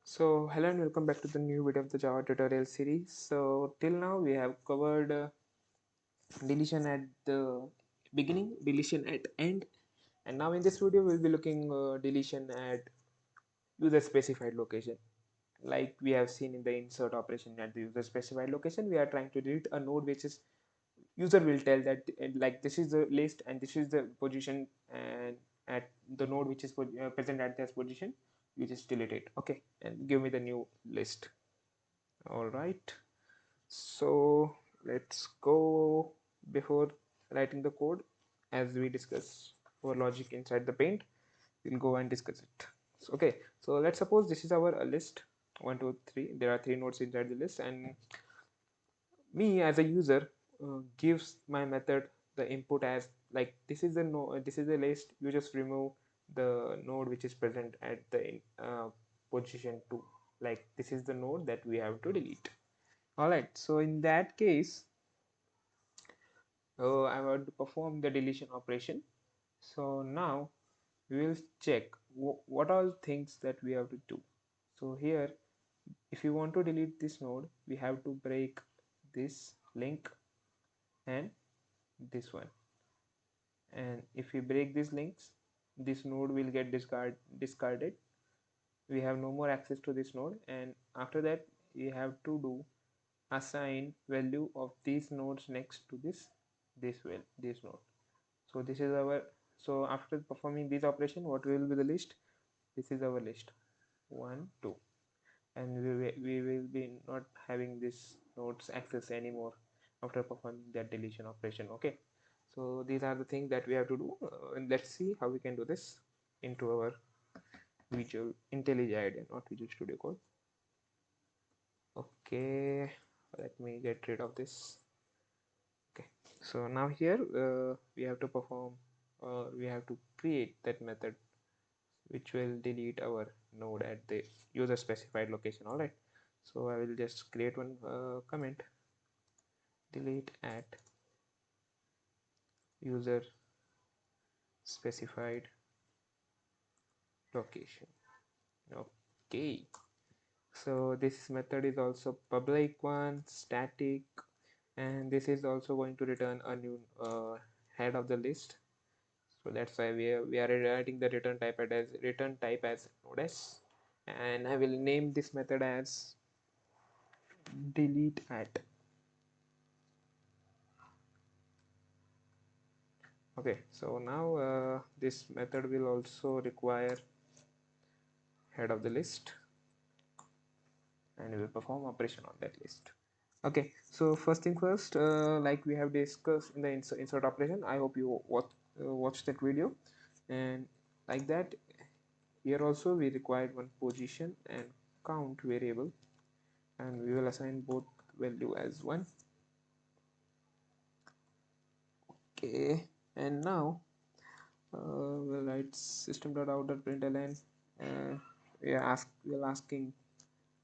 So hello and welcome back to the new video of the Java tutorial series. So till now we have covered deletion at the beginning, deletion at end, and now in this video we'll be looking deletion at user specified location. Like we have seen in the insert operation at the user specified location, we are trying to delete a node which is user will tell that like this is the list and this is the position, and at the node which is present at this position you just delete it. Okay, and give me the new list. All right, so let's go. Before writing the code, as we discuss our logic inside the paint, we'll go and discuss it. So, okay, so let's suppose this is our list 1 2 3. There are 3 nodes inside the list, and me as a user gives my method the input as like this is the this is the list. You just remove the node which is present at the position 2. Like this is the node that we have to delete. All right, so in that case I want to perform the deletion operation. So now we will check what all things that we have to do. So here, if you want to delete this node, we have to break this link and this one, and if we break these links, this node will get discarded. We have no more access to this node, and after that we have to do assign value of these nodes next to this node. So this is our, so after performing this operation, what will be the list? This is our list 1 2, and we will be not having this nodes access anymore after performing that deletion operation. Okay, so these are the things that we have to do, and let's see how we can do this into our Visual IntelliJ IDEA, not Visual Studio Code. Okay, let me get rid of this. Okay, so now here we have to perform, we have to create that method which will delete our node at the user specified location. All right, so I will just create one comment, delete at user specified location. Okay, so this method is also public one, static, and this is also going to return a new head of the list. So that's why we are writing the return type as node.s, and I will name this method as delete at. Okay, so now this method will also require head of the list, and we will perform operation on that list. Okay, so first thing first, like we have discussed in the insert operation, I hope you watch that video. And like that, here also we required one position and count variable, and we will assign both value as 1. Okay, and now we'll write system.out.println, and we're asking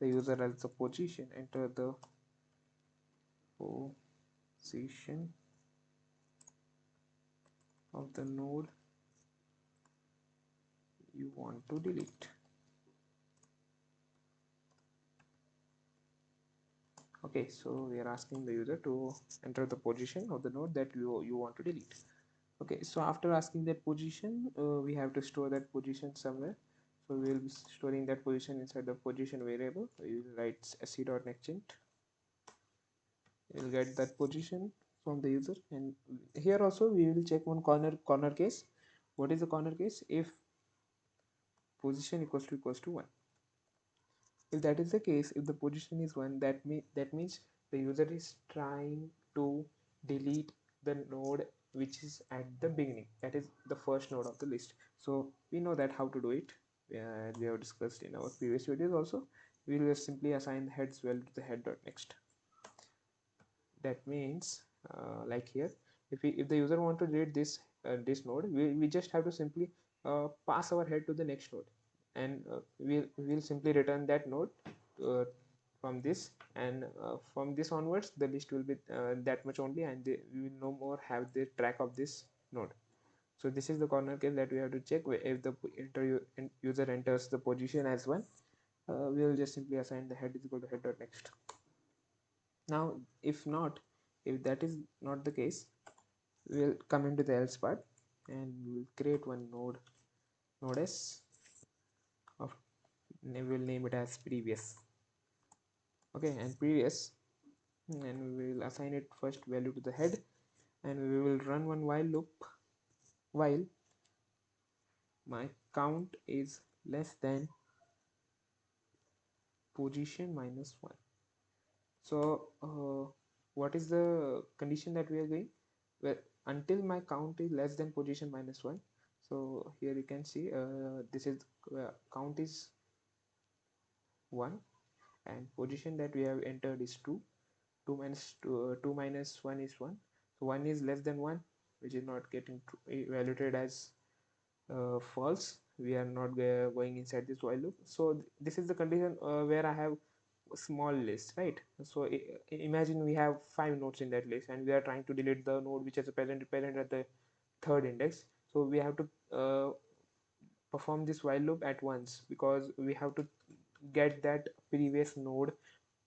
the user as the position, enter the position of the node you want to delete. Okay, so we are asking the user to enter the position of the node that you want to delete. Okay, so after asking that position, we have to store that position somewhere. So we will be storing that position inside the position variable. We will write sc.nextInt. We will get that position from the user, and here also we will check one corner case. What is the corner case? If position equals to 1. If that is the case, if the position is 1, that means the user is trying to delete the node which is at the beginning, that is the first node of the list. So we know that how to do it. We have discussed in our previous videos also. We will just simply assign the heads value to the head.next. That means like here, if the user want to delete this node, we just have to simply pass our head to the next node, and we'll simply return that node uh, from this, and from this onwards the list will be that much only, and we will no more have the track of this node. So this is the corner case that we have to check. If the user enters the position as 1, we will just simply assign the head is equal to head dot next. Now if not, if that is not the case, we'll come into the else part and we will create one node s of, we will name it as previous. Okay, and previous, and we will assign it first value to the head, and we will run one while loop while my count is less than position minus 1. So what is the condition that we are doing? Well, until my count is less than position minus 1. So here you can see this is count is 1 and position that we have entered is 2. 2 minus 1 is 1. So 1 is less than 1, which is not getting evaluated as false. We are not going inside this while loop. So this is the condition where I have a small list, right? So imagine we have 5 nodes in that list and we are trying to delete the node which has a parent at the third index. So we have to perform this while loop at once, because we have to get that previous node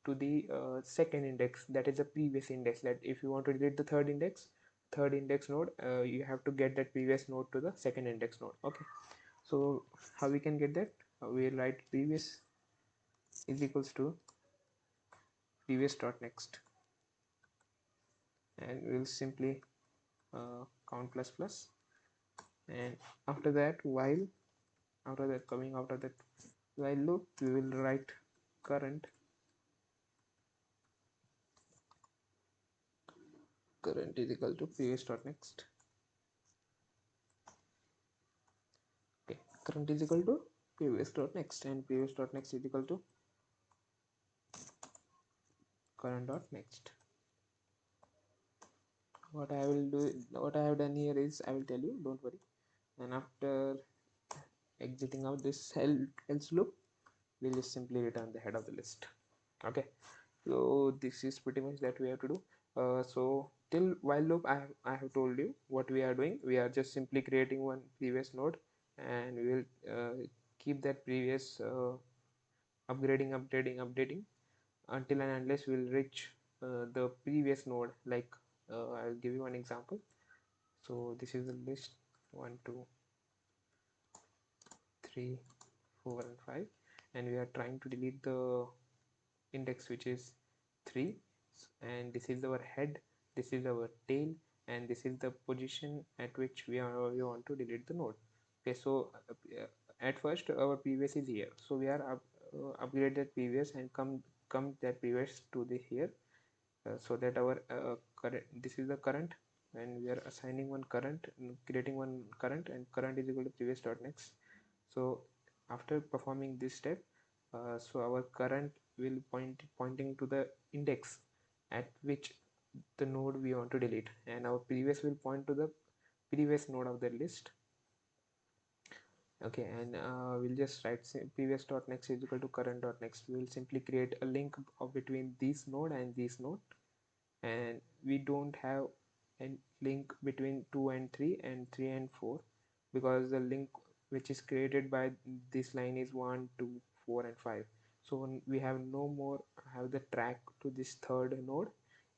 to the second index, that is the previous index. That if you want to delete the third index node, you have to get that previous node to the second index node. Okay, so how we can get that? We'll write previous is equals to previous dot next, and we'll simply count plus plus, and after that while, after that coming after that while loop, we will write current is equal to previous dot next. Okay, current is equal to previous dot next, and previous dot next is equal to current dot next. What I will do, what I have done here is, I will tell you, don't worry. And after exiting out this else loop, we'll just simply return the head of the list. Okay, so this is pretty much that we have to do. So till while loop, I have told you what we are doing. We are just simply creating one previous node, and we will keep that previous updating until and unless we'll reach the previous node. Like I'll give you one example. So this is the list 1 2 3 4 and 5, and we are trying to delete the index which is 3, and this is our head, this is our tail, and this is the position at which we want to delete the node. Okay, so at first our previous is here, so we are upgrade that previous and come that previous to the here, so that our current, this is the current, and we are assigning one current, creating one current, and current is equal to previous dot next. So after performing this step, so our current will pointing to the index at which the node we want to delete, and our previous will point to the previous node of the list. Okay, and we'll just write previous dot next is equal to current dot next. We will simply create a link of between this node and this node, and we don't have a link between 2 and 3 and 3 and 4, because the link which is created by this line is 1 2 4 and 5. So we have no more have the track to this third node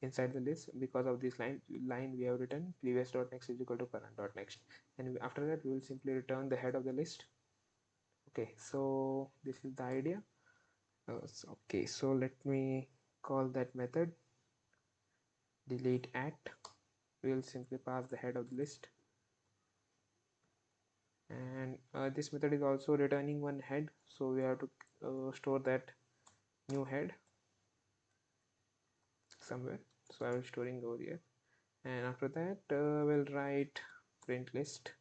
inside the list. Because of this line we have written previous dot next is equal to current dot next, and after that we will simply return the head of the list. Okay, so this is the idea. Okay, so let me call that method delete at. We will simply pass the head of the list, and this method is also returning one head, so we have to store that new head somewhere. So I will storing over here, and after that we'll write print list,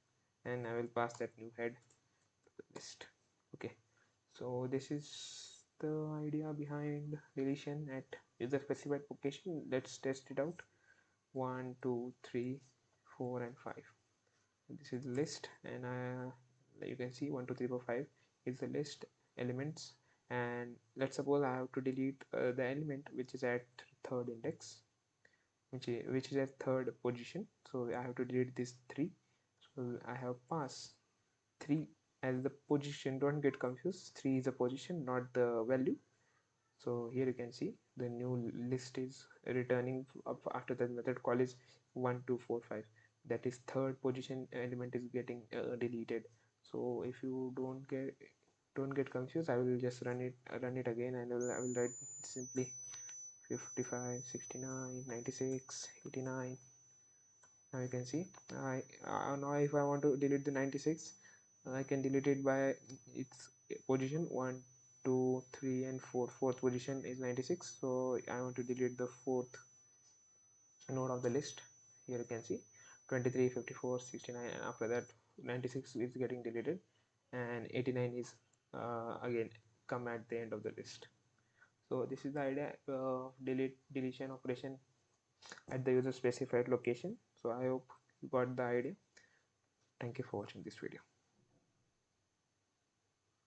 and I will pass that new head to the list. Okay, so this is the idea behind deletion at user specified location. Let's test it out. 1 2 3 4 and 5. This is the list, and you can see 1 2 3 4 5 is the list elements, and let's suppose I have to delete the element which is at third index, which is at third position. So I have to delete this 3, so I have pass 3 as the position. Don't get confused, 3 is a position, not the value. So here you can see the new list is returning up after the method call is 1 2 4 5. That is third position element is getting deleted. So if you don't get confused, I will just run it again, and I will write simply 55 69 96 89. Now you can see now if I want to delete the 96, I can delete it by its position 1 2 3 and 4. Fourth position is 96, so I want to delete the fourth node of the list. Here you can see 23 54 69, and after that 96 is getting deleted, and 89 is again come at the end of the list. So this is the idea of deletion operation at the user specified location. So I hope you got the idea. Thank you for watching this video.